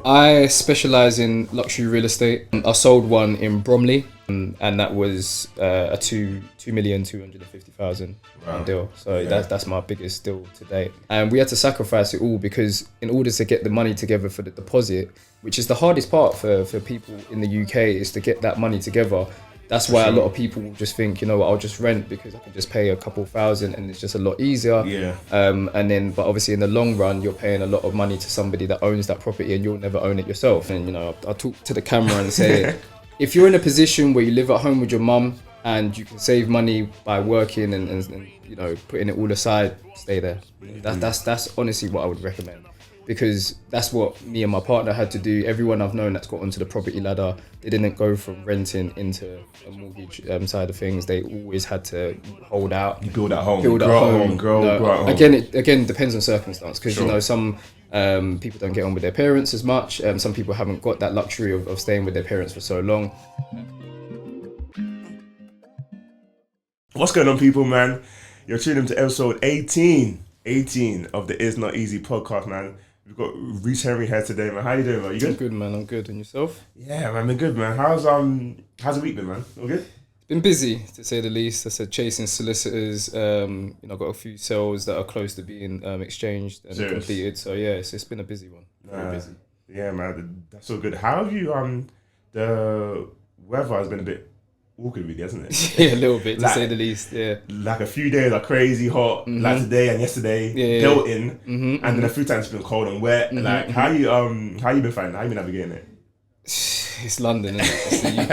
I specialise in luxury real estate. I sold one in Bromley, and that was a £2,250,000 deal. So that's my biggest deal to date. And we had to sacrifice it all because in order to get the money together for the deposit, which is the hardest part for people in the UK, is to get that money together. That's why a lot of people just think, you know what, I'll just rent because I can just pay a couple thousand and it's just a lot easier. Yeah. But obviously in the long run, you're paying a lot of money to somebody that owns that property and you'll never own it yourself. And, you know, I talk to the camera and say, if you're in a position where you live at home with your mum and you can save money by working and you know, putting it all aside, stay there. That's honestly what I would recommend. Because that's what me and my partner had to do. Everyone I've known that's got onto the property ladder, they didn't go from renting into a mortgage side of things. They always had to hold out. You build at home. Grow at home. Grow at home. Again, it depends on circumstance. Because you know, some people don't get on with their parents as much. Some people haven't got that luxury of staying with their parents for so long. What's going on, people, man? You're tuning into episode 18 of the Is Not Easy podcast, man. We've got Rhys Henry here today, man. How you doing, man? You good? I'm good, man. I'm good. And yourself? Yeah, man. Been good, man. How's the week been, man? All good? It's been busy, to say the least. I said chasing solicitors. You know, got a few sales that are close to being exchanged and completed. So yeah, it's been a busy one. Very busy. Yeah, man. That's so good. How have you? The weather has been a bit awkward, really, hasn't it? Yeah, a little bit, to say the least. Yeah. Like a few days are crazy hot, like today and yesterday, built in, and then a few times it's been cold and wet. Like, how you been finding? How you been navigating it? It's London, isn't it? It's the UK.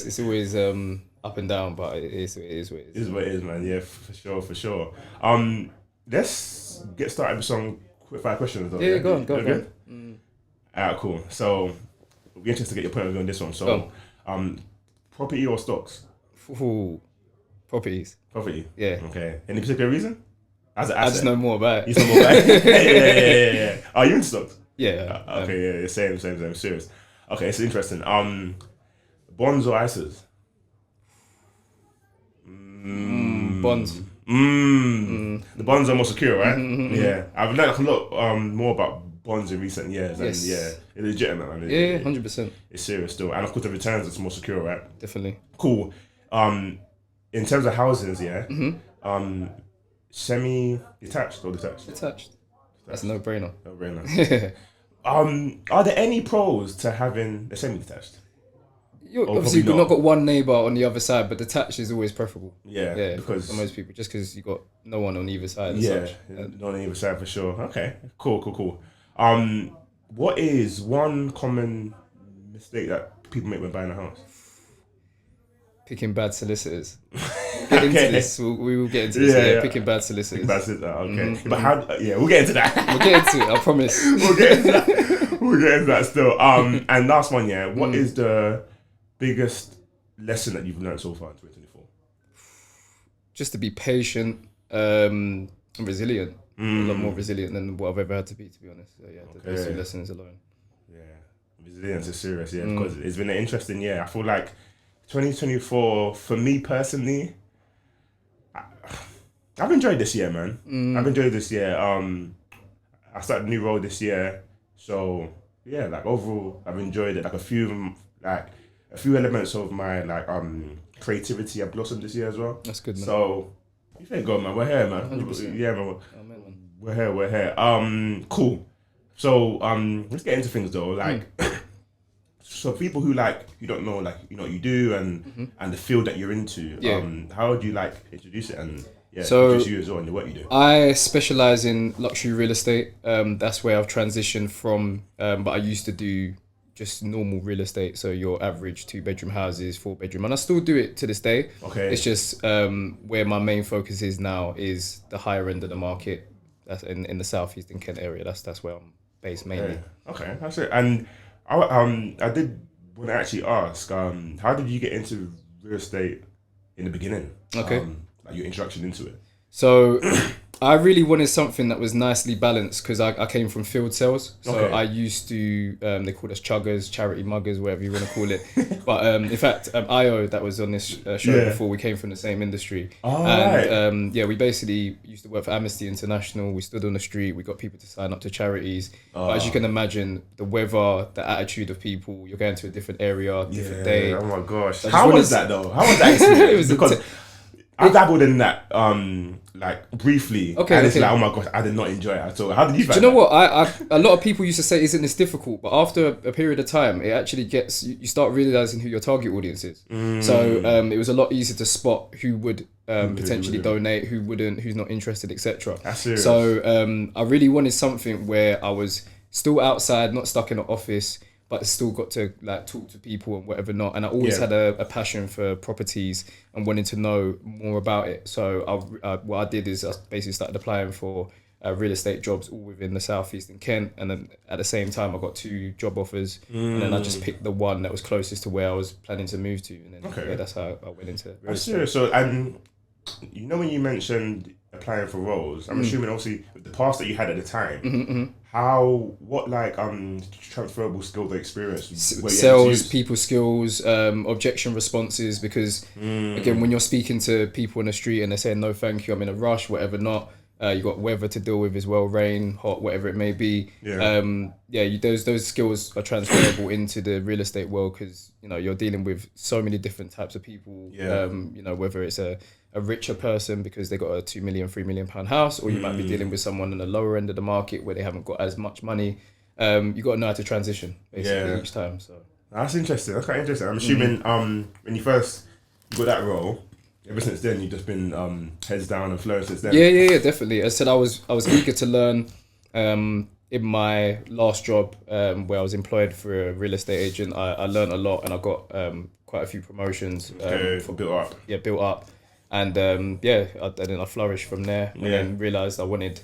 It's always up and down, but it is what it is. It is what it is, man. Yeah, for sure. Let's get started with some quick fire questions, though. Yeah, go on. Alright, cool. So, we're interested to get your point of view on this one. So, property or stocks? Ooh, properties. Property? Yeah. Okay. Any particular reason? As an asset? I just know more about it. You know more about it? Yeah. Are you into stocks? Yeah. Okay, yeah, same. Serious. Okay, it's interesting. Bonds or ISAs? Bonds. The bonds are more secure, right? Yeah. I've learned a lot more about bonds in recent years, and Yes. yeah, it's legitimate, man. Yeah, 100%. It's serious still, and of course the returns is more secure, right? Definitely. Cool. In terms of housings, semi-detached or detached? Detached. That's a no-brainer. No-brainer. Are there any pros to having a semi-detached? Obviously, you've not got one neighbour on the other side, but detached is always preferable. Yeah, because for most people, just because you got no one on either side. Not on either side for sure. Okay, cool. What is one common mistake that people make when buying a house? Picking bad solicitors. Get into this. We will get into this. Yeah. Picking bad solicitors. Okay. But how? Yeah, we'll get into that. We'll get into it. I promise. We'll get into that still. And last one, what is the biggest lesson that you've learned so far in 2024? Just to be patient and resilient. A lot more resilient than what I've ever had to be honest. So those two lessons alone. Yeah, resilience is serious. Yeah, because it's been an interesting year. I feel like 2024 for me personally, I've enjoyed this year, man. I've enjoyed this year. I started a new role this year, so yeah, like overall, I've enjoyed it. Like a few elements of my creativity have blossomed this year as well. That's good, man. So you thank God, man. We're here, man. 100%. Yeah, man. We're here. Cool. So let's get into things though. So people who don't know what you do and the field that you're into. How would you introduce it and introduce you as well and the work you do? I specialise in luxury real estate. That's where I've transitioned from. But I used to do just normal real estate, so your average 2-bedroom houses, 4-bedroom, and I still do it to this day. Okay. It's just where my main focus is now is the higher end of the market. That's in the southeast in Kent area. That's where I'm based mainly. Okay, that's it. And I did want to actually ask, how did you get into real estate in the beginning? Okay. Your introduction into it. So I really wanted something that was nicely balanced because I came from field sales. So Okay. I used to, they called us chuggers, charity muggers, whatever you want to call it. But in fact, Io, that was on this show Yeah. before, we came from the same industry. Oh, and right. we basically used to work for Amnesty International. We stood on the street, we got people to sign up to charities. But as you can imagine, the weather, the attitude of people, you're going to a different area, different day. Oh my gosh. I just How wanted was to- that though? How was that experience? It was because I dabbled in that like briefly. Okay, And it's okay. like, oh my gosh, I did not enjoy it at all. How did you Do find you know that? what? A lot of people used to say, isn't this difficult? But after a period of time, it actually gets, you start realizing who your target audience is. So it was a lot easier to spot who would potentially donate, who wouldn't, who's not interested, etc. That's serious. So I really wanted something where I was still outside, not stuck in an office, but still got to like talk to people and whatever not. And I always had a passion for properties and wanted to know more about it. So what I did is I basically started applying for real estate jobs all within the southeast in Kent, and then at the same time I got 2 job offers, and then I just picked the one that was closest to where I was planning to move to, and then that's how I went into real That's estate. serious. So, you know, when you mentioned applying for roles, I'm assuming obviously with the past that you had at the time, what like transferable skills or experience were you able to Sales, use? people skills, objection responses, because again, when you're speaking to people in the street and they're saying no thank you, I'm in a rush, whatever not, you got weather to deal with as well, rain, hot, whatever it may be. Those skills are transferable into the real estate world, because you know you're dealing with so many different types of people. You know, whether it's a richer person because they got a 2 million, 3 million pound house, or you might be dealing with someone in the lower end of the market where they haven't got as much money. You got to know how to transition basically each time. So That's interesting. That's quite interesting. I'm assuming when you got that role, ever since then you've just been heads down and flowing since then. yeah, definitely. As I said, I was eager to learn. In my last job, where I was employed for a real estate agent, I learned a lot, and I got quite a few promotions. Built up, and then I flourished from there, and then realised I wanted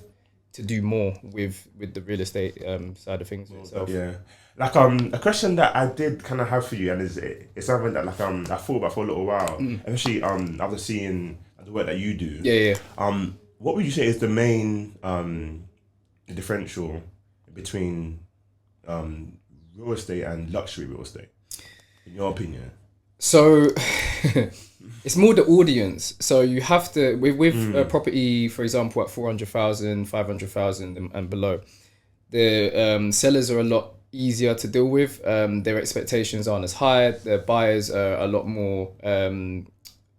to do more with the real estate side of things itself. Yeah. Like a question that I did kind of have for you, and it's something that like I thought about for a little while, especially after seeing the work that you do. Yeah. What would you say is the main differential between real estate and luxury real estate, in your opinion? So it's more the audience. So you have to with a property, for example, at 400,000, 500,000 and below, the sellers are a lot easier to deal with. Their expectations aren't as high. The buyers are a lot more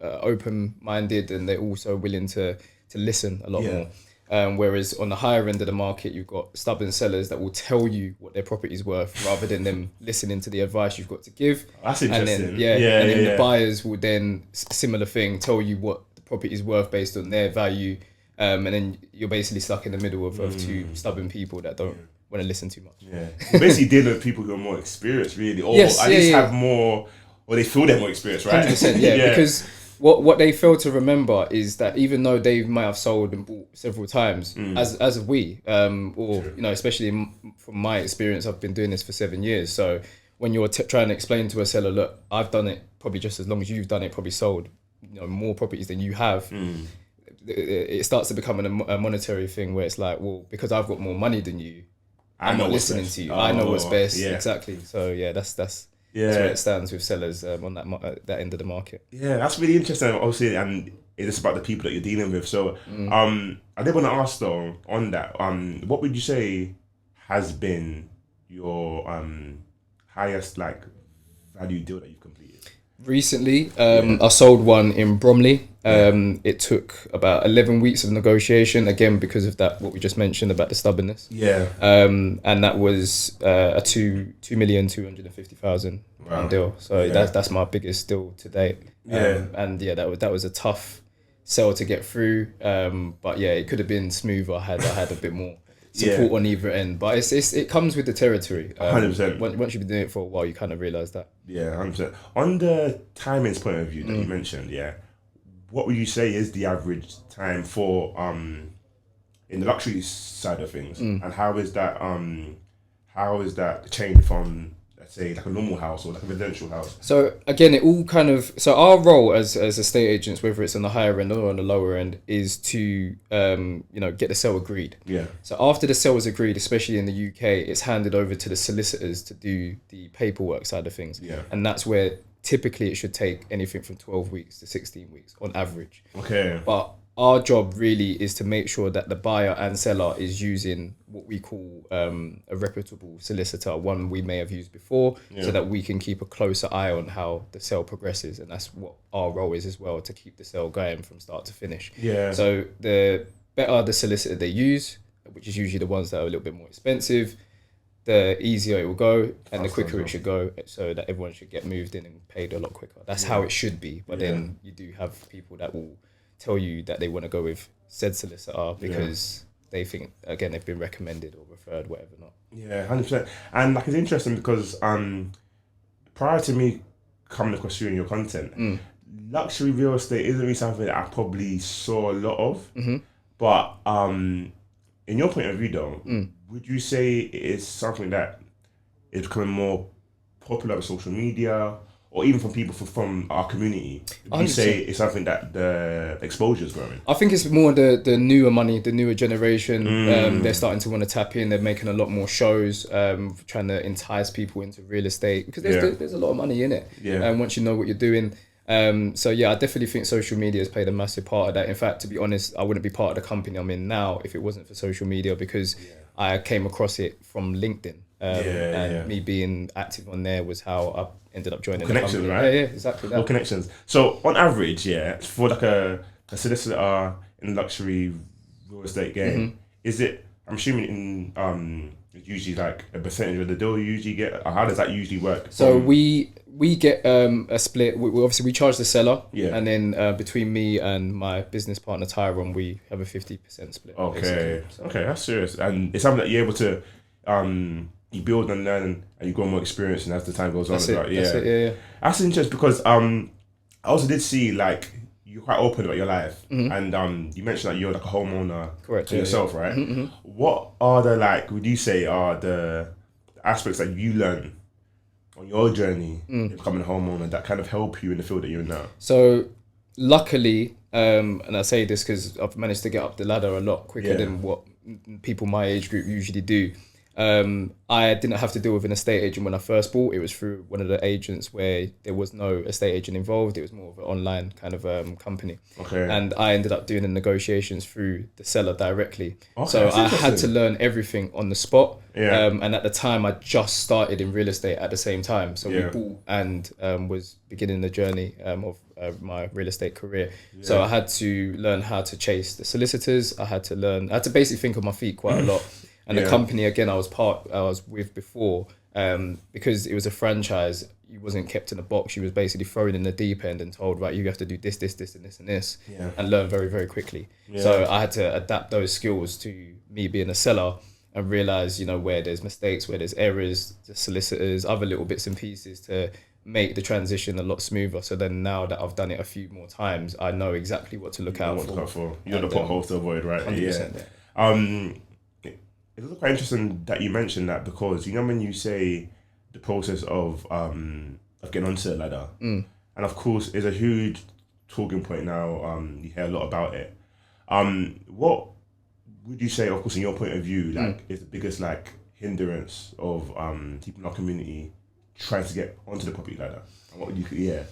open-minded, and they're also willing to listen a lot more. Whereas on the higher end of the market, you've got stubborn sellers that will tell you what their property is worth rather than them listening to the advice you've got to give. That's interesting. And then the buyers will then, similar thing, tell you what the property is worth based on their value. And then you're basically stuck in the middle of 2 stubborn people that don't want to listen too much. Yeah. You're basically dealing with people who are more experienced, really, or have more, or they feel they're more experienced, right? 100%, because what they fail to remember is that even though they might have sold and bought several times, as have we, you know, especially from my experience, I've been doing this for 7 years. So when you're trying to explain to a seller, look, I've done it probably just as long as you've done it, probably sold, you know, more properties than you have. It starts to become a monetary thing where it's like, well, because I've got more money than you, I'm not listening to you. I know what's best. Exactly. So that's where it stands with sellers on that end of the market. Yeah, that's really interesting, obviously, and it's about the people that you're dealing with. So, I did want to ask though on that, what would you say has been your highest like value deal that you've completed? Recently, I sold one in Bromley. It took about 11 weeks of negotiation, again because of that what we just mentioned about the stubbornness. And that was a 2,250,000 pound deal. So that's my biggest deal to date. That was a tough sell to get through. But it could have been smoother had I had a bit more support on either end. But it comes with the territory. 100%. Once you've been doing it for a while, you kind of realise that. Yeah, 100%. On the timings point of view that you mentioned, what would you say is the average time for in the luxury side of things, and how is that changed from let's say like a normal house or like a residential house? So again, it all kind of, so our role as estate agents, whether it's on the higher end or on the lower end, is to get the sale agreed. Yeah. So after the sale is agreed, especially in the UK, it's handed over to the solicitors to do the paperwork side of things. Yeah. And that's where typically it should take anything from 12 weeks to 16 weeks on average. Okay. But our job really is to make sure that the buyer and seller is using what we call a reputable solicitor, one we may have used before, so that we can keep a closer eye on how the sale progresses. And that's what our role is as well, to keep the sale going from start to finish. Yeah. So the better the solicitor they use, which is usually the ones that are a little bit more expensive, the easier it will go and the quicker it should go, so that everyone should get moved in and paid a lot quicker. That's how it should be. But then you do have people that will tell you that they want to go with said solicitor because they think, again, they've been recommended or referred, whatever not. Yeah, 100%. And like, it's interesting because prior to me coming across you and your content, luxury real estate isn't really something that I probably saw a lot of. But in your point of view though, would you say it is something that is becoming more popular with social media, or even from people from our community? Would you say it's something that the exposure is growing? I think it's more the newer money, the newer generation. They're starting to want to tap in. They're making a lot more shows, trying to entice people into real estate, because there's a lot of money in it. Once you know what you're doing. So I definitely think social media has played a massive part of that. In fact, to be honest, I wouldn't be part of the company I'm in now if it wasn't for social media, because I came across it from LinkedIn. Me being active on there was how I ended up joining connections, the right? Yeah, exactly that. No connections. So on average, for like a solicitor in the luxury real estate game, is it, I'm assuming it's usually like a percentage of the deal you usually get? Or how does that usually work? So we get a split. We obviously we charge the seller, and then between me and my business partner Tyrone, we have a 50% split. Okay, okay, that's serious. And it's something that you're able to you build and learn, and you grow more experience, and as the time goes on, That's it. That's interesting because I also did see like you're quite open about your life, and you mentioned that you're like a homeowner, correct, to yourself, right? What are the, like, would you say are the aspects that you learn on your journey in becoming a homeowner that kind of help you in the field that you're in now? So luckily, and I say this because I've managed to get up the ladder a lot quicker than what people my age group usually do. I didn't have to deal with an estate agent when I first bought. It was through one of the agents where there was no estate agent involved. It was more of an online kind of company. Okay. And I ended up doing the negotiations through the seller directly. Okay, so I had to learn everything on the spot. Yeah. And at the time, I just started in real estate at the same time. So we bought and was beginning the journey of my real estate career. Yeah. So I had to learn how to chase the solicitors. I had to basically think on my feet quite a lot. And the company, again, I was with before, because it was a franchise, you wasn't kept in a box. You was basically thrown in the deep end and told, right, you have to do this, and this, and learn very, very quickly. Yeah. So I had to adapt those skills to me being a seller and realize, where there's mistakes, where there's errors, the solicitors, other little bits and pieces to make the transition a lot smoother. So then now that I've done it a few more times, I know exactly what to look out for. You're the potholes to avoid, right? 100%, yeah. It's also quite interesting that you mentioned that, because when you say the process of getting onto the ladder, and of course it's a huge talking point now. You hear a lot about it. What would you say, of course, in your point of view, is the biggest hindrance of people in our community trying to get onto the property ladder? And what would you?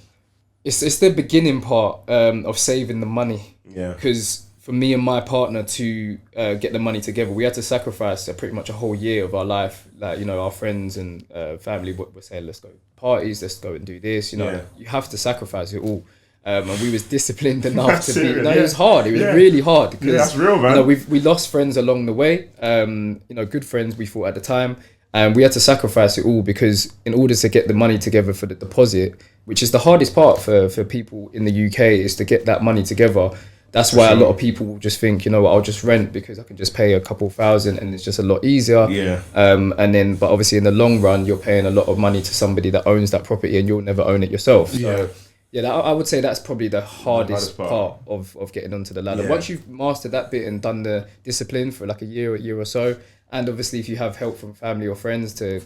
It's the beginning part of saving the money. Yeah. Because for me and my partner to get the money together, we had to sacrifice pretty much a whole year of our life. Our friends and family were saying, let's go parties, let's go and do this. You have to sacrifice it all. And we was disciplined enough to be. No, it was hard. It was really hard. Because, that's real, man. We lost friends along the way. Good friends we thought at the time. And we had to sacrifice it all, because in order to get the money together for the deposit, which is the hardest part for people in the UK, is to get that money together. That's why a lot of people just think, I'll just rent because I can just pay a couple thousand and it's just a lot easier. Yeah. But obviously in the long run, you're paying a lot of money to somebody that owns that property and you'll never own it yourself. So I would say that's probably the hardest part of getting onto the ladder. Yeah. Once you've mastered that bit and done the discipline for like a year or so, and obviously if you have help from family or friends to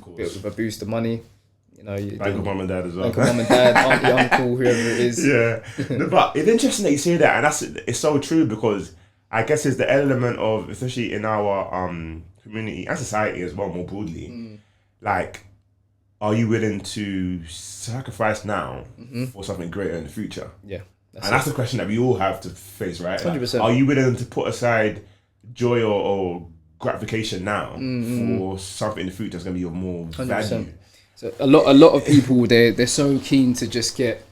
boost the money, You know, you Bank of mum and dad as well. Bank of mum and dad, auntie, uncle, whoever it is. Yeah, but it's interesting that you say that, and it's so true because I guess it's the element of, especially in our community and society as well, more broadly, like, are you willing to sacrifice now for something greater in the future? Yeah, that's the question that we all have to face, right? 100%. Like, are you willing to put aside joy or gratification now for something in the future that's going to be of more 100%. value? So a lot of people they're so keen to just get,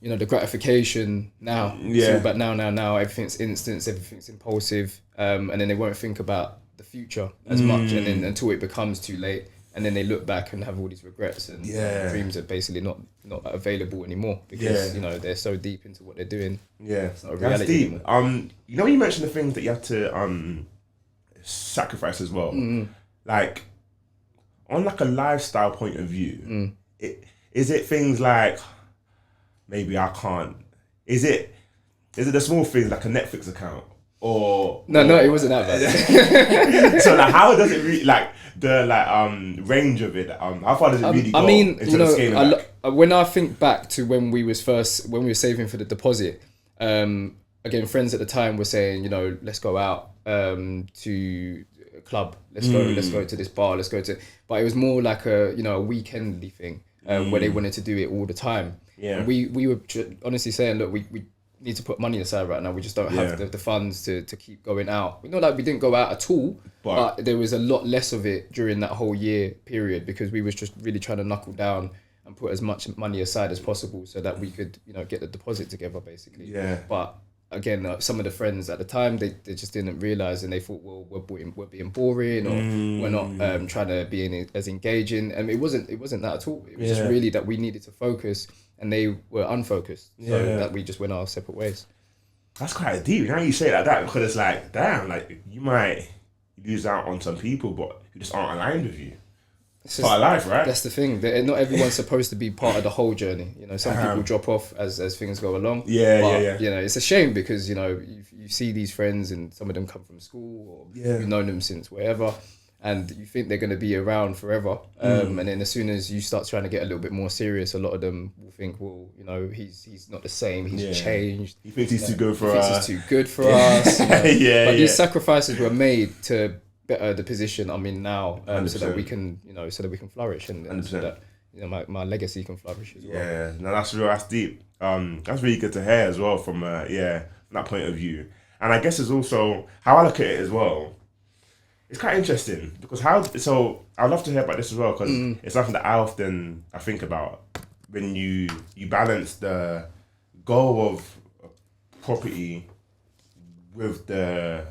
you know, the gratification now. Yeah. So, but now everything's instant, everything's impulsive, and then they won't think about the future as much, and then until it becomes too late, and then they look back and have all these regrets, and dreams are basically not available anymore because you know they're so deep into what they're doing. Yeah, it's not a that's reality deep. anymore. You know, when you mentioned the things that you have to sacrifice as well, like on like a lifestyle point of view, is it things like maybe I can't? Is it the small things like a Netflix account? Or it wasn't that bad. So like, how does it really the range of it? How far does it really go? I mean, into the scaling back? When I think back to when we were saving for the deposit, again, friends at the time were saying, you know, let's go out to a club, let's go to this bar, but it was more like a weekendly thing where they wanted to do it all the time. Yeah, and we were honestly saying, look, we need to put money aside right now. We just don't have the funds to keep going out. Not like we didn't go out at all, but there was a lot less of it during that whole year period because we was just really trying to knuckle down and put as much money aside as possible so that we could, you know, get the deposit together basically. Yeah. But again, some of the friends at the time, they just didn't realize, and they thought, well, we're being boring, or we're not trying to be as engaging. And it wasn't that at all. It was just really that we needed to focus, and they were unfocused, so that we just went our separate ways. That's quite deep. Now you say it like that, because it's like, damn, like you might lose out on some people, but who just aren't aligned with you. It's part of life, right? That's the thing. Not everyone's supposed to be part of the whole journey. You know, some people drop off as things go along. Yeah. You know, it's a shame because, you know, you see these friends and some of them come from school, or you've known them since wherever, and you think they're going to be around forever. And then as soon as you start trying to get a little bit more serious, a lot of them will think, well, you know, he's not the same. He's changed. He thinks he's too good for us. He's too good for us. You know? But these sacrifices were made to better the position I'm in now, so that we can, you know, so that we can flourish, and so that, you know, my legacy can flourish as well. Yeah, no, that's real. That's deep. That's really good to hear as well from from that point of view. And I guess it's also how I look at it as well. It's quite interesting because I'd love to hear about this as well, because it's something that I think about when you balance the goal of property with the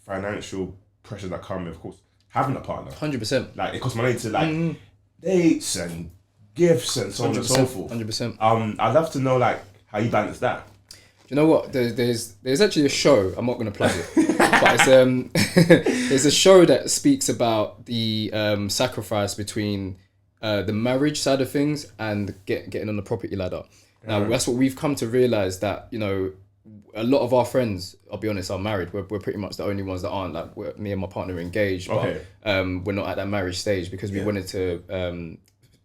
financial pressures that come with, of course, having a partner. 100%. Like, it costs money to dates and gifts and so on and so forth. 100%. I'd love to know like how you balance that. Do you know what? There's actually a show. I'm not going to plug it, but it's there's a show that speaks about the sacrifice between the marriage side of things and getting on the property ladder. Now that's what we've come to realize, that, you know, a lot of our friends, I'll be honest, are married. We're pretty much the only ones that aren't. Like, me and my partner are engaged, but we're not at that marriage stage because we wanted to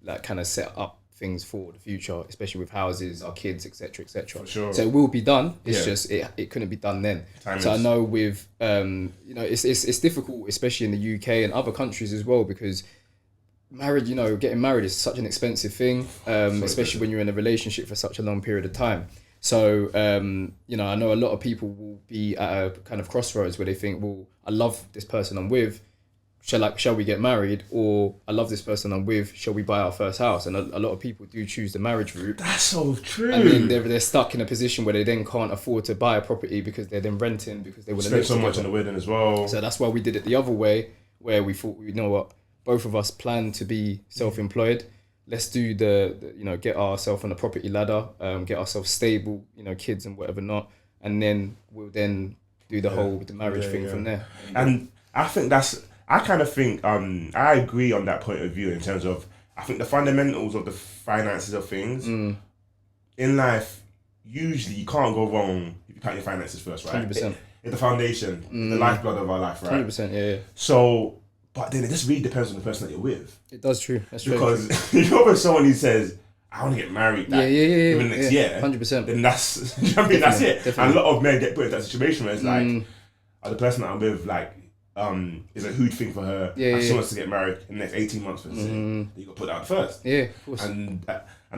like kind of set up things for the future, especially with houses, our kids, etc. For sure. So it will be done. It's just it couldn't be done then. So I know with you know, it's difficult, especially in the UK and other countries as well, because marriage, you know, getting married is such an expensive thing, especially when you're in a relationship for such a long period of time. So, you know, I know a lot of people will be at a kind of crossroads where they think, well, I love this person I'm with, shall we get married? Or I love this person I'm with, shall we buy our first house? And a lot of people do choose the marriage route. That's so true. And then they're stuck in a position where they then can't afford to buy a property because they're then renting, because they want to spend so much on the wedding as well. So that's why we did it the other way, where we thought, you know what, both of us plan to be self-employed. Let's do the you know, get ourselves on the property ladder, get ourselves stable, you know, kids and whatever not, and then we'll then do the marriage thing from there. And I think I kind of think I agree on that point of view, in terms of, I think the fundamentals of the finances of things in life, usually you can't go wrong if you count your finances first, right? 100%. It's the foundation, the lifeblood of our life, right? 100%, yeah. So But then it just really depends on the person that you're with. It does, true. That's true. Because if you're with someone who says, I want to get married within the next year, 100%. then that's, you know what I mean? That's it. Definitely. And a lot of men get put in that situation where it's like, the person that I'm with, like, is a huge thing for her. She wants to get married in the next 18 months, for instance. You got to put that out first. Yeah, of course. And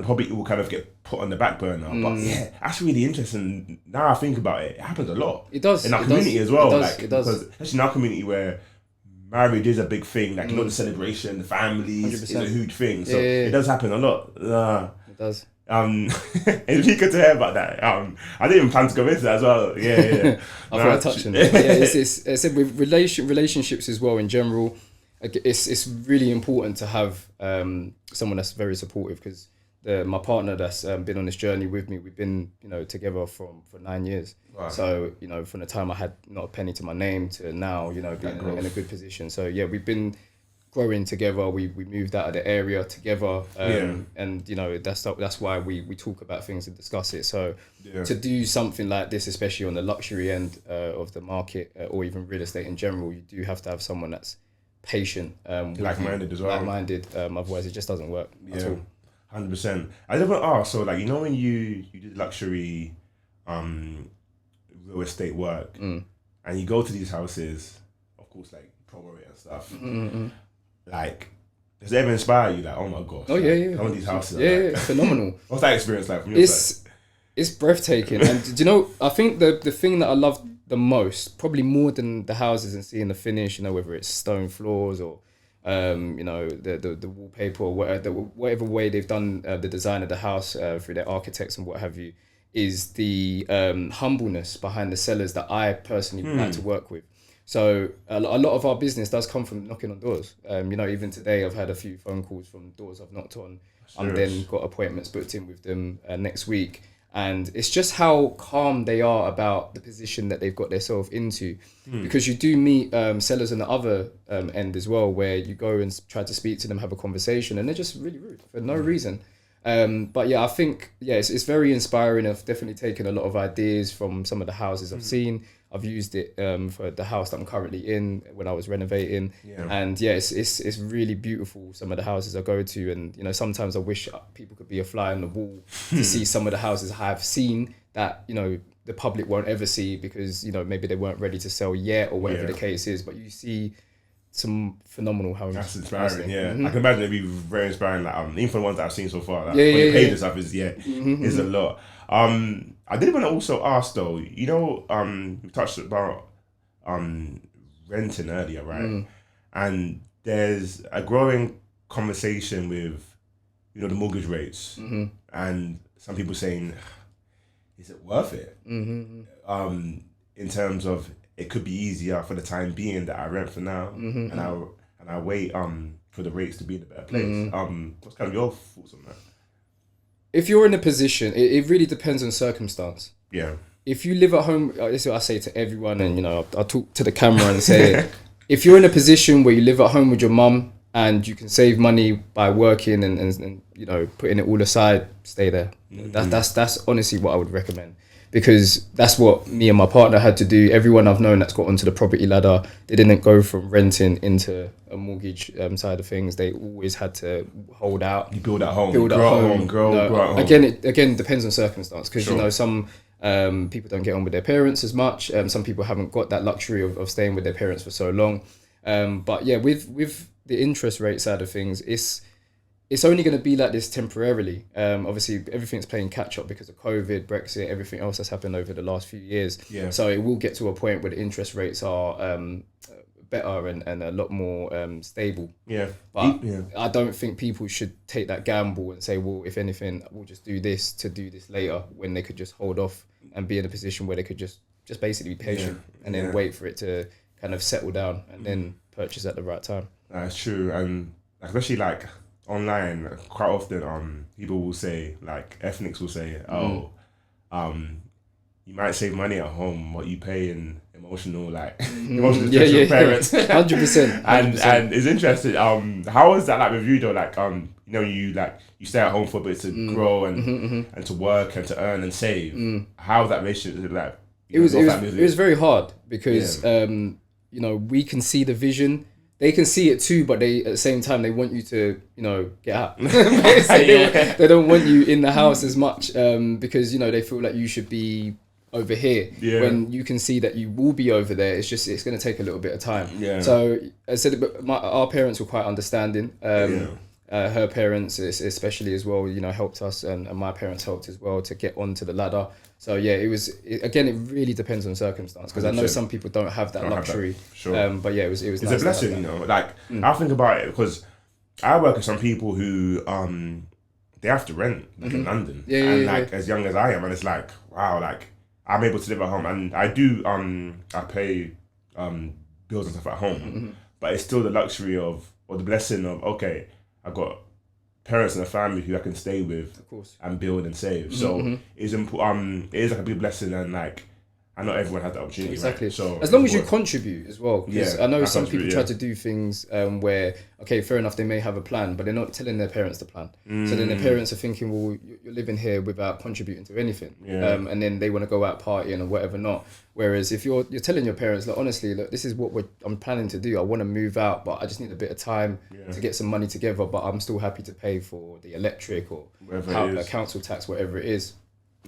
probably it will kind of get put on the back burner. But yeah, that's really interesting. Now I think about it, it happens a lot. It does. In our community as well. It does. Because especially in our community where marriage is a big thing, like, you know, the celebration, the families 100%. Is a huge thing. So it does happen a lot. It does. It's really good to hear about that. I didn't even plan to go into that as well. Yeah. I thought I touched on it. But yeah, it's with relationships as well in general. It's really important to have someone that's very supportive, because my partner that's been on this journey with me, we've been together for 9 years. Right. So from the time I had not a penny to my name to now being in a good position. So yeah, we've been growing together. We moved out of the area together, and that's why we talk about things and discuss it. So to do something like this, especially on the luxury end of the market, or even real estate in general, you do have to have someone that's patient, like-minded as well. Like-minded, otherwise it just doesn't work at all. 100%. I never asked. So like, when you did luxury real estate work, and you go to these houses, of course, like promo it and stuff. Like, does it ever inspire you? Like, oh my gosh! Some of these houses. It's phenomenal. What's that experience like from your side? It's breathtaking, and I think the thing that I love the most, probably more than the houses and seeing the finish, whether it's stone floors or the wallpaper or whatever way they've done the design of the house through their architects and what have you, is the humbleness behind the sellers that I personally like to work with. So a lot of our business does come from knocking on doors. Even today I've had a few phone calls from doors I've knocked on. And then got appointments booked in with them next week. And it's just how calm they are about the position that they've got themselves into. Because you do meet sellers on the other end as well, where you go and try to speak to them, have a conversation, and they're just really rude for no reason. But yeah, I think, it's very inspiring. I've definitely taken a lot of ideas from some of the houses I've seen. I've used it for the house that I'm currently in when I was renovating. And it's really beautiful, some of the houses I go to. And, sometimes I wish people could be a fly on the wall to see some of the houses I've seen that, the public won't ever see because, maybe they weren't ready to sell yet or whatever the case is. But you see some phenomenal homes. That's inspiring, I can imagine it'd be very inspiring. Like, even for the ones that I've seen so far, like, on your page and stuff is a lot. I did want to also ask though, we touched about renting earlier, right? And there's a growing conversation with, the mortgage rates, and some people saying, is it worth it? In terms of, it could be easier for the time being that I rent for now, and I wait for the rates to be in a better place. What's kind of your thoughts on that? If you're in a position, it really depends on circumstance. Yeah. If you live at home, this is what I say to everyone, and I talk to the camera and say, if you're in a position where you live at home with your mum and you can save money by working and putting it all aside, stay there. That's honestly what I would recommend, because that's what me and my partner had to do. Everyone I've known that's got onto the property ladder, they didn't go from renting into a mortgage side of things. They always had to hold out. You build at home. Grow at home. Grow at home. Again, it depends on circumstance, because some people don't get on with their parents as much. Some people haven't got that luxury of staying with their parents for so long. But yeah, with the interest rate side of things, it's only going to be like this temporarily. Obviously, everything's playing catch up because of COVID, Brexit, everything else that's happened over the last few years. Yeah. So it will get to a point where the interest rates are better and a lot more stable. Yeah. But I don't think people should take that gamble and say, well, if anything, we'll just do this to do this later, when they could just hold off and be in a position where they could just basically be patient and then wait for it to kind of settle down and then purchase at the right time. That's true. And especially like online, quite often people will say, like ethnics will say, you might save money at home, what you pay in emotional parents. 100%. And it's interesting. How is that like with you though? Like you stay at home for a bit to grow and to work and to earn and save. How's that relationship like? It was very hard because we can see the vision they can see it too, but they at the same time they want you to, get out. They don't want you in the house as much because they feel like you should be over here when you can see that you will be over there. It's going to take a little bit of time. So I said, but our parents were quite understanding. Her parents especially as well, helped us, and my parents helped as well to get onto the ladder. So yeah, again, it really depends on circumstance, because I know some people don't have that luxury. Sure. But yeah, it was it's nice a blessing, like I think about it, because I work with some people who they have to rent in London, as young as I am, and it's like, wow, like I'm able to live at home, and I do I pay bills and stuff at home, but it's still the luxury or the blessing of, okay, I've got parents and a family who I can stay with, of course, and build and save. So it's important. It is like a big blessing, and like I know everyone has that opportunity. Exactly. Right? So as long as you contribute as well. Yeah, I know some people try to do things where, okay, fair enough, they may have a plan, but they're not telling their parents the plan. So then their parents are thinking, well, you're living here without contributing to anything, and then they want to go out partying or whatever not. Whereas if you're telling your parents, like, honestly, look, this is what I'm planning to do. I want to move out, but I just need a bit of time to get some money together. But I'm still happy to pay for the electric or council tax, whatever it is.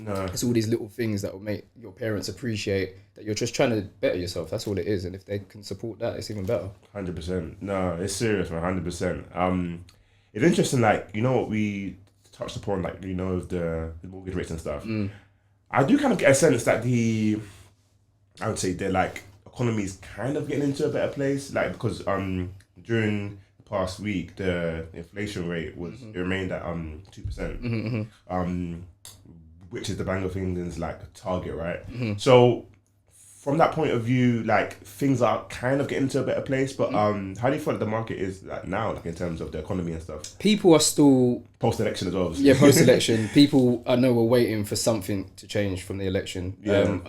No. It's all these little things that will make your parents appreciate that you're just trying to better yourself. That's all it is. And if they can support that, it's even better. 100%. No, it's serious, man. 100%. It's interesting, like, what we touched upon, like, with the mortgage rates and stuff. I do kind of get a sense that I would say the like economy's kind of getting into a better place, like, because during the past week the inflation rate it remained at 2%, which is the Bank of England's like target, right? So from that point of view, like, things are kind of getting to a better place, but how do you feel like the market is like now, like in terms of the economy and stuff? People are still post-election as well, obviously. Yeah, post-election. People, I know, were waiting for something to change from the election.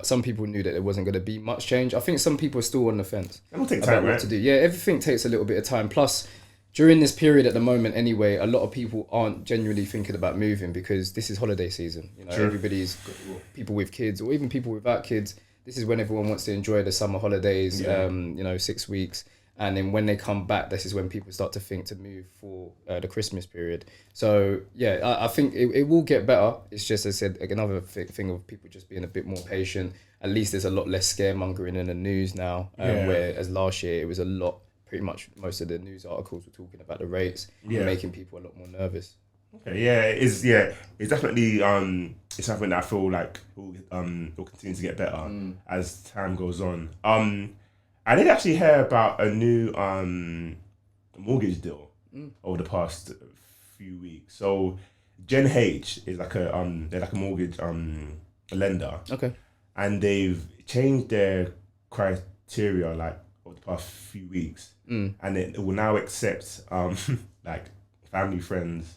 Some people knew that there wasn't going to be much change. I think some people are still on the fence. It will take time, right? What to do. Yeah, everything takes a little bit of time. Plus, during this period at the moment anyway, a lot of people aren't genuinely thinking about moving because this is holiday season. Everybody's got, people with kids or even people without kids. This is when everyone wants to enjoy the summer holidays, 6 weeks. And then when they come back, this is when people start to think to move for the Christmas period. So, yeah, I think it will get better. It's just, as I said, another thing of people just being a bit more patient. At least there's a lot less scaremongering in the news now, whereas last year it was a lot. Pretty much most of the news articles were talking about the rates and making people a lot more nervous. Okay, it's definitely it's something that I feel like will continue to get better as time goes on. I did actually hear about a new mortgage deal over the past few weeks. So Gen H is like they're like a mortgage lender. Okay. And they've changed their criteria like over the past few weeks. And it will now accept like family, friends,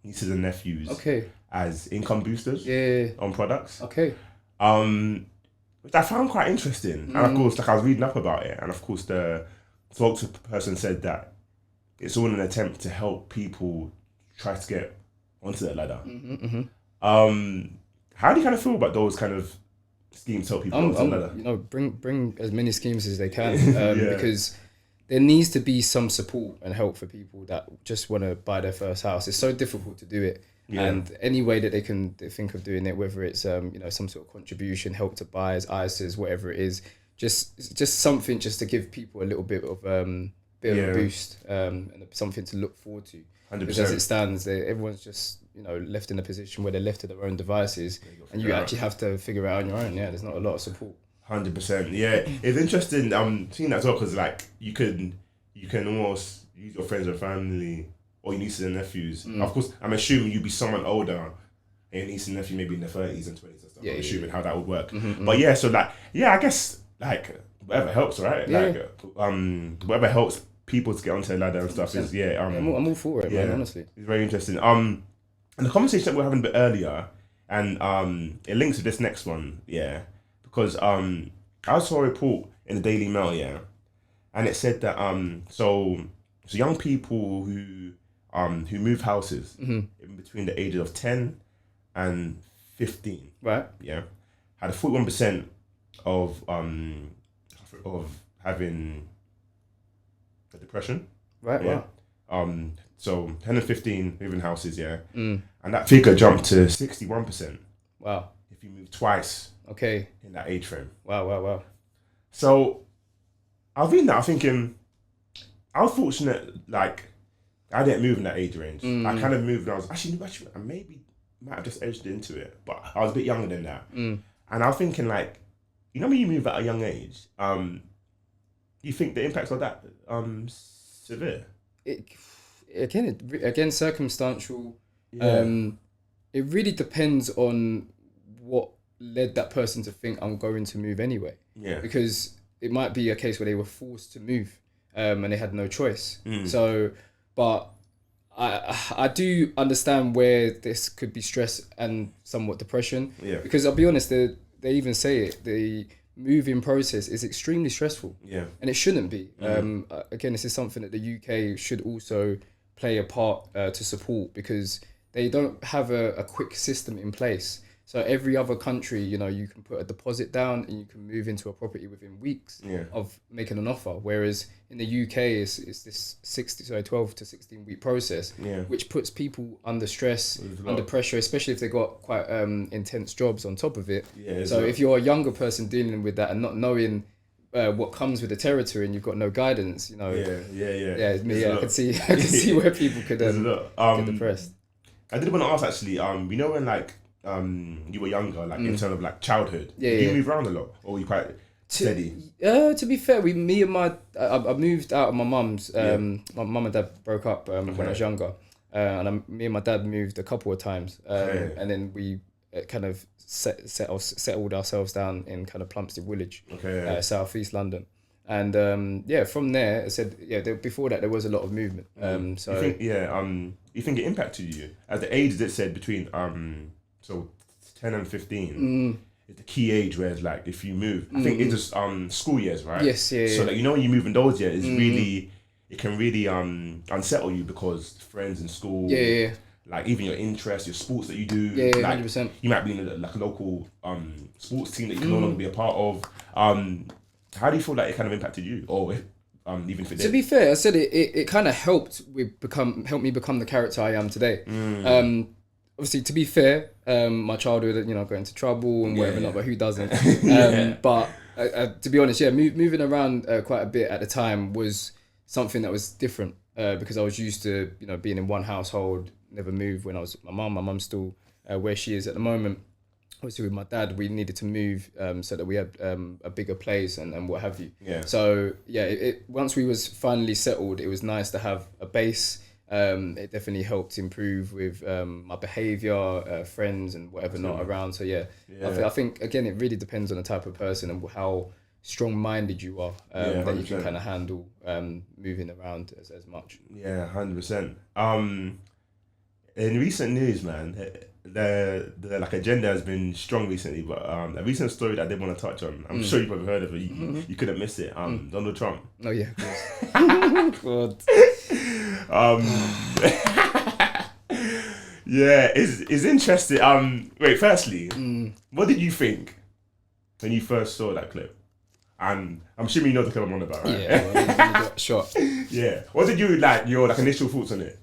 nieces and nephews as income boosters on products. Okay. Which I found quite interesting. And of course, like, I was reading up about it, and of course the spokesperson said that it's all an attempt to help people try to get onto that ladder. How do you kind of feel about those kind of schemes to help people onto the ladder? Bring as many schemes as they can because there needs to be some support and help for people that just want to buy their first house. It's so difficult to do it. And any way that they think of doing it, whether it's some sort of contribution, help to buys, ISAs, whatever it is, just something just to give people a little bit of a boost and something to look forward to. 100%. Because as it stands, everyone's just left in a position where they're left to their own devices, and you actually have to figure it out on your own. Yeah, there's not a lot of support. 100%. Yeah, it's interesting. Seeing that as well, because like you can almost use your friends and family or your nieces and nephews. Of course, I'm assuming you'd be someone older, and your niece and nephew maybe in their 30s and 20s and stuff. I'm assuming how that would work. But yeah, so like, I guess like whatever helps, right? Like whatever helps people to get onto the ladder and stuff is I'm all for it, man. Honestly, it's very interesting. And the conversation that we were having a bit earlier, and it links to this next one, because I saw a report in the Daily Mail, and it said that so young people who move houses in between the ages of 10 and 15, right? Had a 41% of having for depression. Right. Yeah. Wow. So 10 and 15 live in houses, yeah. And that figure jumped to 61%. Wow. If you move twice Okay. in that age frame. Wow. So I was reading that, I'm thinking, I was fortunate, like, I didn't move in that age range. I kind of moved and I was actually I maybe might have just edged into it, but I was a bit younger than that. And I was thinking, like, you know when you move at a young age, you think the impacts of that severe? Again, circumstantial. It really depends on what led that person to think I'm going to move anyway. Yeah. Because it might be a case where they were forced to move, and they had no choice. So, but I do understand where this could be stress and somewhat depression. Yeah. Because I'll be honest, they even say it. The moving process is extremely stressful. Yeah. And it shouldn't be. Again, this is something that the UK should also play a part to support, because they don't have a quick system in place. So every other country, you know, you can put a deposit down and you can move into a property within weeks of making an offer. Whereas in the UK, it's this 12 to 16 week process, which puts people under stress, under pressure, especially if they got quite intense jobs on top of it. So if you're a younger person dealing with that and not knowing what comes with the territory and you've got no guidance, you know. I can see where people could get depressed. I did want to ask actually, you know when like you were younger, like in terms of like childhood, did you move around a lot, or were you quite steady? To be fair, I moved out of my mum's. My mum and dad broke up when I was younger, and me and my dad moved a couple of times, and then we kind of settled ourselves down in kind of Plumstead Village, southeast London. And from there, I said, before that there was a lot of movement. So you think it impacted you at the age that said between so 10 and 15 is the key age where it's like if you move, I think it's just school years, right? Yes, So like, you know, when you move in those years, it can really unsettle you, because friends in school, like even your interests, your sports that you do, like 100%. you might be in a local sports team that you can no longer be a part of. How do you feel like it kind of impacted you, or even if it did? To be fair, I said it kind of helped me become the character I am today. Obviously, to be fair, my childhood, you know, got into trouble and whatever, not, but who doesn't? But to be honest, moving around quite a bit at the time was something that was different, because I was used to, you know, being in one household, never moved when I was with my mum. My mum's still where she is at the moment. Obviously, with my dad, we needed to move so that we had a bigger place and what have you. So once we was finally settled, it was nice to have a base. It definitely helped improve with my behaviour, friends and whatever not around. So I think again, it really depends on the type of person and how strong-minded you are, that you can kind of handle moving around as much. 100%. In recent news, man, the like agenda has been strong recently, but a recent story that I did want to touch on, I'm sure you've probably heard of it, you couldn't miss it, Donald Trump. Oh yeah, of course. God. It's interesting. Wait, firstly, what did you think when you first saw that clip? And I'm assuming you know the clip I'm on about, right? Yeah, well, you got shot. Yeah. What did you your initial thoughts on it?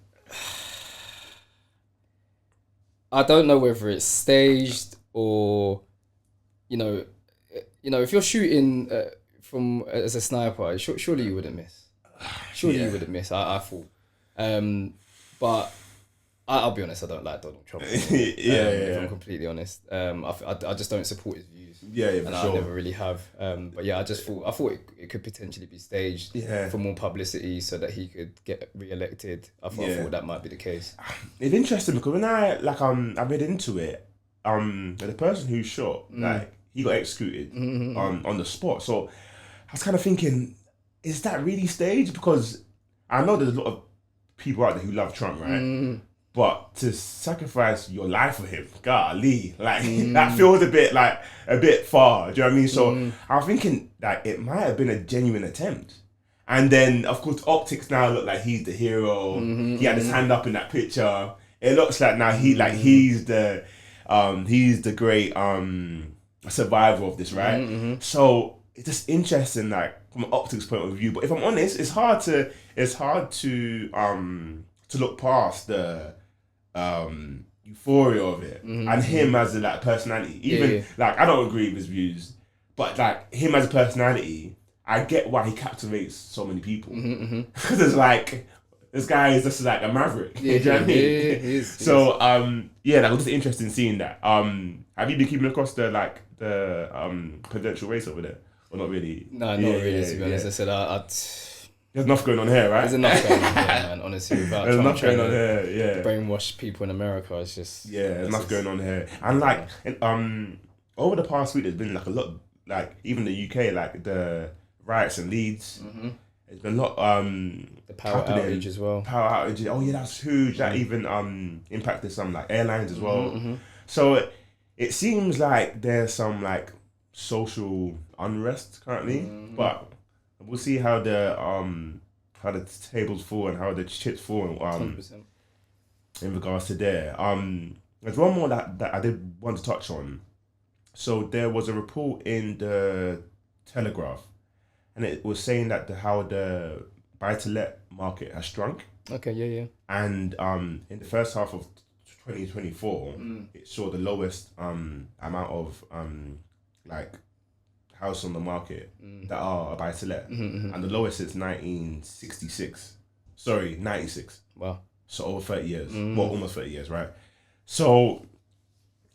I don't know whether it's staged or, you know, if you're shooting from as a sniper, surely you wouldn't miss. Surely you wouldn't miss. I thought, but I'll be honest. I don't like Donald Trump. If I'm completely honest, I just don't support his views. For I sure. never really have. But I thought it could potentially be staged for more publicity so that he could get re-elected. I thought that might be the case. It's interesting because when I read into it, the person who shot, he got executed on the spot. So I was kind of thinking, is that really staged? Because I know there's a lot of people out there who love Trump, right? But to sacrifice your life for him, golly, that feels a bit far. Do you know what I mean? So I'm thinking that it might have been a genuine attempt. And then, of course, optics now look like he's the hero. He had his hand up in that picture. It looks like now he's the great survivor of this, right? So it's just interesting, like from an optics point of view. But if I'm honest, it's hard to look past the euphoria of it and him as a like personality. Even like I don't agree with his views, but like him as a personality, I get why he captivates so many people. Because it's like this guy is just like a maverick. Yeah, you know what I mean? he is. So yeah, that was just interesting seeing that. Have you been keeping across the presidential race over there, or not really? No, not really. To be honest, I said there's enough going on here, right? There's enough going on here, man. Honestly, without there's enough trying going on to here. Yeah, brainwash people in America, it's just there's enough going on here. And like over the past week, there's been like a lot, like even the UK, like the riots in Leeds. There's been a lot. The power outage as well. Power outage. Oh yeah, that's huge. That even impacted some like airlines as well. So it seems like there's some like social unrest currently, but we'll see how the tables fall and how the chips fall in regards to there. There's one more that I did want to touch on. So there was a report in the Telegraph, and it was saying that how the buy-to-let market has shrunk. Okay, yeah. And in the first half of 2024, it saw the lowest amount of like house on the market that are a buy-to-let, and the lowest since 1966. Sorry, 96. Wow. So over 30 years. Well, almost 30 years, right? So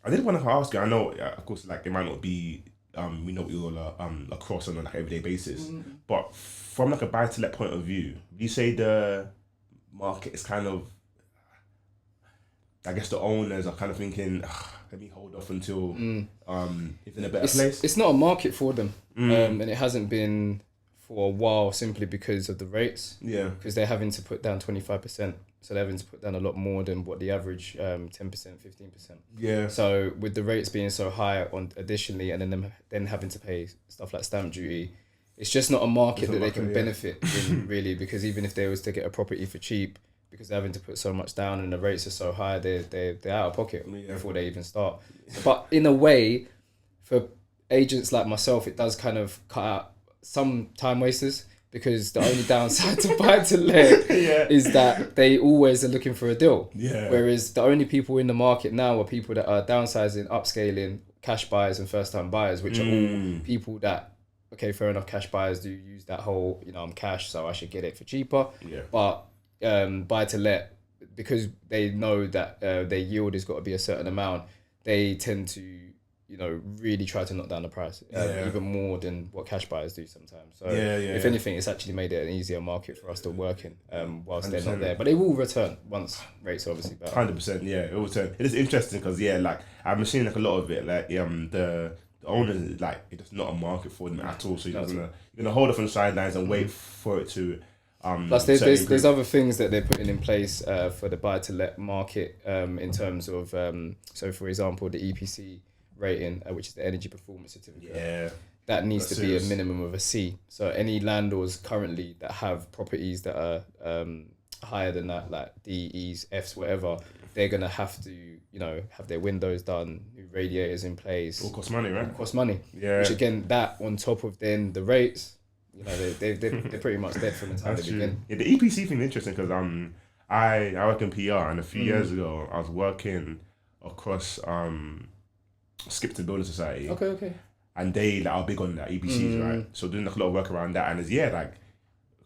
I did want to ask you. I know, of course, like it might not be. We know we all are across on an everyday basis, but from like a buy-to-let point of view, do you say the market is kind of, I guess the owners are kind of thinking, let me hold off until it's in a better place? It's not a market for them, and it hasn't been for a while simply because of the rates. Yeah. Because they're having to put down 25%, so they're having to put down a lot more than what the average 10%, 15%. Yeah. So with the rates being so high on additionally, and then them then having to pay stuff like stamp duty, it's just not a market that they can benefit in really, because even if they was to get a property for cheap, because they're having to put so much down and the rates are so high, they're out of pocket before they even start. But in a way, for agents like myself, it does kind of cut out some time wasters, because the only downside to buy to let is that they always are looking for a deal. Yeah. Whereas the only people in the market now are people that are downsizing, upscaling, cash buyers and first time buyers, which are all people that, okay, fair enough, cash buyers do use that whole, I'm cash, so I should get it for cheaper. Yeah. But buy to let, because they know that their yield has got to be a certain amount, they tend to really try to knock down the price even more than what cash buyers do sometimes. So if anything, it's actually made it an easier market for us to work in whilst 100%. They're not there. But they will return once rates are obviously better. 100%, yeah, it will return. It is interesting because like I'm seeing like a lot of it, like the owners, like it's not a market for them at all. So you're gonna hold off on the sidelines and wait for it to. Plus, there's other things that they're putting in place for the buy to let market in terms of so for example the EPC rating, which is the energy performance certificate, that needs to be a minimum of a C. So any landlords currently that have properties that are higher than that, like D, E's, F's, whatever, they're gonna have to have their windows done, new radiators in place. All cost money, right? All cost money. Yeah. Which again, that on top of then the rates, they're pretty much dead from the time they begin. Yeah, the EPC thing is interesting because I work in PR, and a few years ago I was working across Skipton Building Society. Okay. And they are big on that EPCs, right? So doing like a lot of work around that, and it's like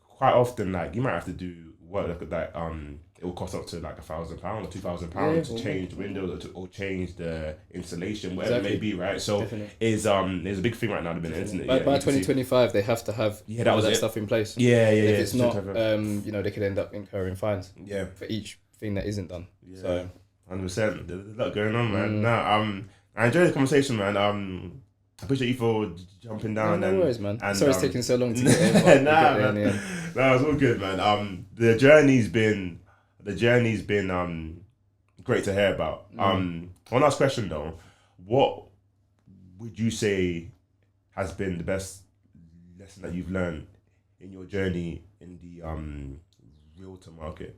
quite often like you might have to do work that it will cost up to like £1,000 or £2,000 to change the windows or change the installation, whatever it may be, right? So there's a big thing right now at the minute, isn't it? By 2025 they have to have all that stuff in place. If it's not, they could end up incurring fines. For each thing that isn't done. Yeah. So 100%. There's a lot going on, man. No, I enjoyed the conversation, man. I appreciate you for jumping down. No worries, man. And, sorry it's taking so long to get there. Man. No, it's all good, man. The journey's been great to hear about. One last question though, what would you say has been the best lesson that you've learned in your journey in the realtor market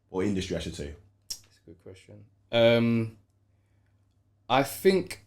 or industry, I should say? That's a good question. I think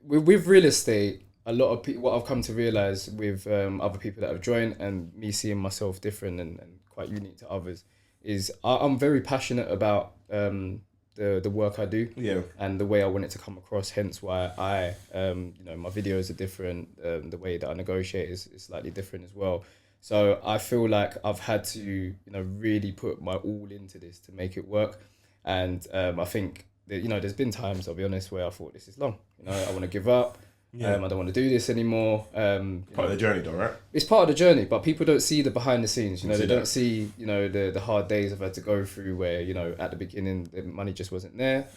with real estate, a lot of what I've come to realize with other people that have joined and me seeing myself different and quite unique to others is I'm very passionate about the work I do and the way I want it to come across. Hence why I my videos are different. The way that I negotiate is slightly different as well. So I feel like I've had to really put my all into this to make it work. And I think that, there's been times, I'll be honest, where I thought this is long. I want to give up. I don't want to do this anymore. Part of the journey, though, right? It's part of the journey, but people don't see the behind the scenes. They don't see the hard days I've had to go through where at the beginning the money just wasn't there.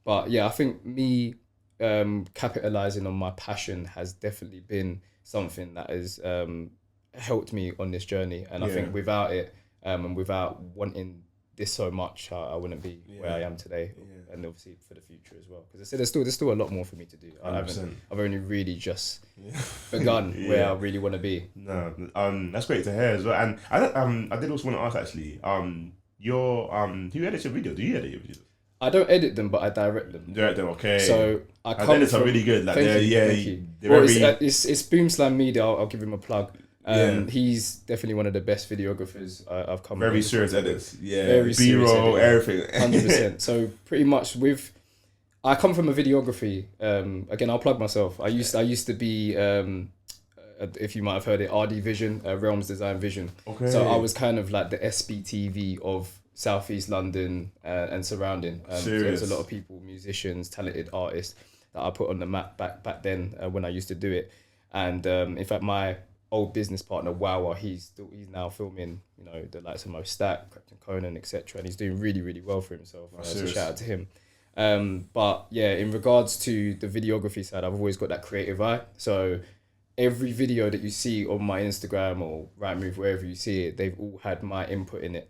But yeah, I think me capitalizing on my passion has definitely been something that has helped me on this journey. And I think without it and without wanting this so much, I wouldn't be where I am today, and obviously for the future as well. Because I said there's still a lot more for me to do. I've only really just begun where I really want to be. No, that's great to hear as well. And I did also want to ask actually, who edits your video? Do you edit your videos? I don't edit them, but I direct them. Direct them, okay. So I come edits are really good. Like thank you. Well, it's Boomslam Media. I'll give him a plug. He's definitely one of the best videographers I've come. Very serious edits, very B-roll, everything. 100%. So pretty much I come from a videography. Again, I'll plug myself. I used to be, if you might have heard it, RD Vision, Realms Design Vision. Okay. So I was kind of like the SBTV of Southeast London and surrounding. So there's a lot of people, musicians, talented artists that I put on the map back then when I used to do it. And in fact, my old business partner Wawa, he's now filming the likes of Mo Stack, Captain Conan, etc., and he's doing really, really well for himself. So shout out to him. But yeah, in regards to the videography side, I've always got that creative eye. So every video that you see on my Instagram or Rightmove, wherever you see it, they've all had my input in it,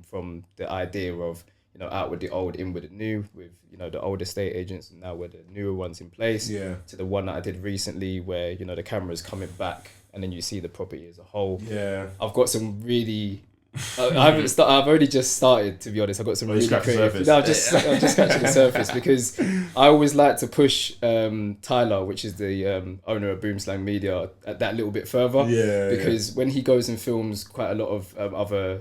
from the idea of out with the old, in with the new, with the old estate agents, and now with the newer ones in place, to the one that I did recently where the camera's coming back and then you see the property as a whole. I've got some really I've only just started, to be honest. I've got some really creative. No, I'm just scratching the surface, because I always like to push Tyler, which is the owner of Boomslang Media, at that little bit further. Because when he goes and films quite a lot of other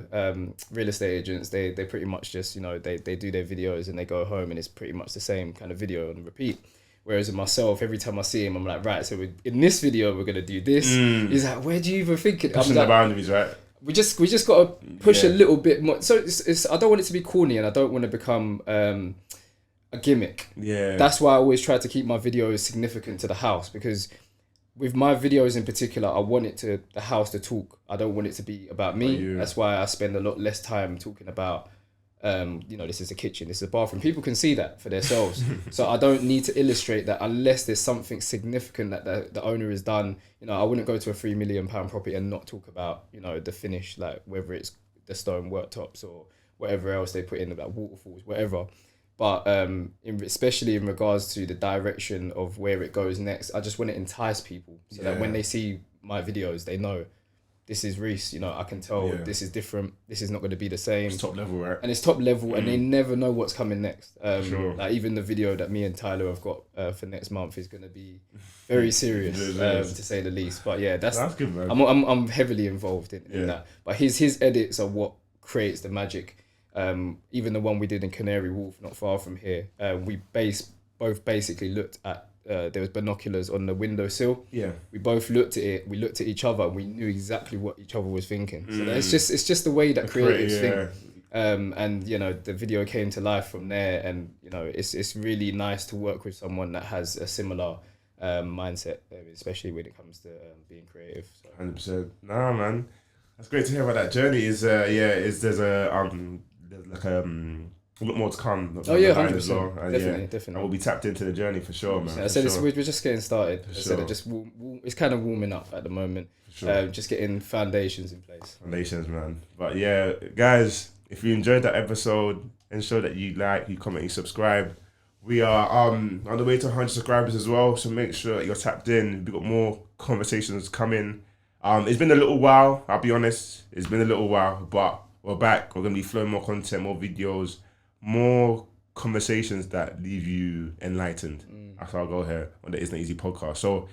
real estate agents, they pretty much just they do their videos and they go home and it's pretty much the same kind of video on repeat. Whereas with myself, every time I see him, I'm like, right, so in this video we're gonna do this. He's like, where do you even think it? Pushing the boundaries, right? We just got to push a little bit more. So it's I don't want it to be corny, and I don't want to become a gimmick. That's why I always try to keep my videos significant to the house, because with my videos in particular, I want the house to talk. I don't want it to be about me. That's why I spend a lot less time talking about this is a kitchen, this is a bathroom. People can see that for themselves. So I don't need to illustrate that unless there's something significant that the owner has done. I wouldn't go to a £3 million property and not talk about, the finish, like whether it's the stone worktops or whatever else they put in, about waterfalls, whatever. But especially in regards to the direction of where it goes next, I just want to entice people so that when they see my videos, they know, this is Rhys, I can tell this is different. This is not going to be the same. It's top level, right? And it's top level, and they never know what's coming next. Like even the video that me and Tyler have got for next month is going to be very serious, to say the least. But yeah, that's good, man. I'm heavily involved in that. But his edits are what creates the magic. Even the one we did in Canary Wharf, not far from here, we both basically looked at. There was binoculars on the windowsill. We both looked at it. We looked at each other, and we knew exactly what each other was thinking. So it's just the way that creatives think. And the video came to life from there. And it's really nice to work with someone that has a similar mindset, especially when it comes to being creative. 100%. Nah, man, that's great to hear about that journey. There's a lot more to come. 100%. As well. Definitely. And we'll be tapped into the journey for sure, man. I said we're just getting started. It's kind of warming up at the moment. Just getting foundations in place. Foundations, man. But yeah, guys, if you enjoyed that episode, ensure that you like, you comment, you subscribe. We are on the way to 100 subscribers as well, so make sure that you're tapped in. We've got more conversations coming. It's been a little while, I'll be honest. It's been a little while, but we're back. We're going to be flowing more content, more videos, more conversations that leave you enlightened. That's how I'll go here on the Isn't Easy podcast. So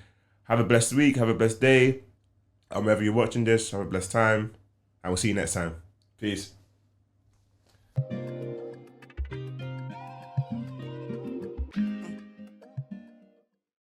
Have a blessed week. Have a blessed day. And wherever you're watching this, have a blessed time. And we'll see you next time. Peace.